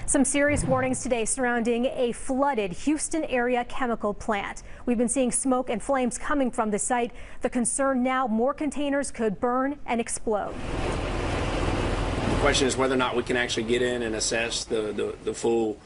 Some serious warnings today surrounding a flooded Houston area chemical plant. We've been seeing smoke and flames coming from the site. The concern now, more containers could burn and explode. The question is whether or not we can actually get in and assess the full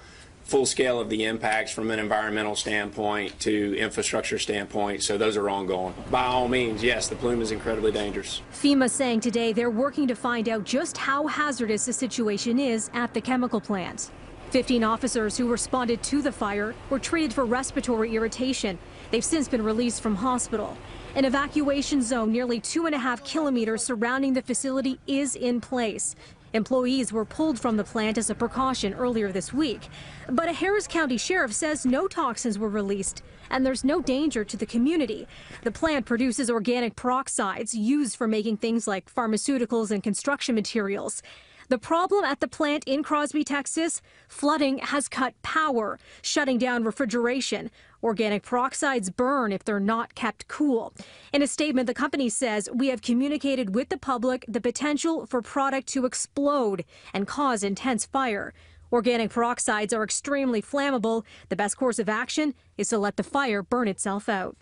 scale of the impacts from an environmental standpoint to infrastructure standpoint. So those are ongoing. By all means, yes, the plume is incredibly dangerous. FEMA saying today they're working to find out just how hazardous the situation is at the chemical plant. 15 officers who responded to the fire were treated for respiratory irritation. They've since been released from hospital. An evacuation zone nearly 2.5 kilometers surrounding the facility is in place. Employees were pulled from the plant as a precaution earlier this week. But a Harris County sheriff says no toxins were released and there's no danger to the community. The plant produces organic peroxides used for making things like pharmaceuticals and construction materials. The problem at the plant in Crosby, Texas, flooding has cut power, shutting down refrigeration. Organic peroxides burn if they're not kept cool. In a statement, the company says, "We have communicated with the public the potential for product to explode and cause intense fire. Organic peroxides are extremely flammable. The best course of action is to let the fire burn itself out."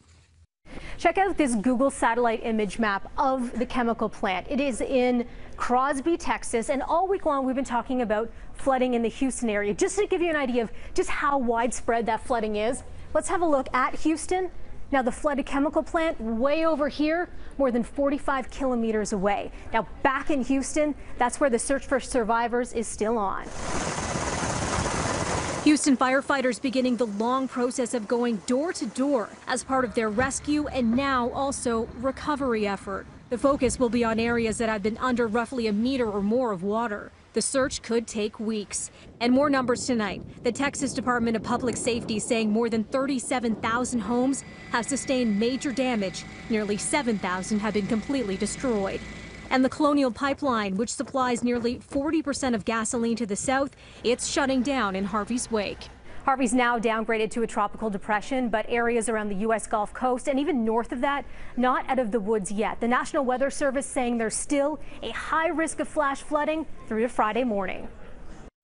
Check out this Google satellite image map of the chemical plant. It is in Crosby, Texas, and all week long we've been talking about flooding in the Houston area. Just to give you an idea of just how widespread that flooding is, let's have a look at Houston. Now, the flooded chemical plant way over here, more than 45 kilometers away. Now, back in Houston, that's where the search for survivors is still on. Houston firefighters beginning the long process of going door to door as part of their rescue and now also recovery effort. The focus will be on areas that have been under roughly a meter or more of water. The search could take weeks. And more numbers tonight. The Texas Department of Public Safety saying more than 37,000 homes have sustained major damage. Nearly 7,000 have been completely destroyed. And the Colonial Pipeline, which supplies nearly 40% of gasoline to the south, it's shutting down in Harvey's wake. Harvey's now downgraded to a tropical depression, but areas around the U.S. Gulf Coast and even north of that, not out of the woods yet. The National Weather Service saying there's still a high risk of flash flooding through to Friday morning.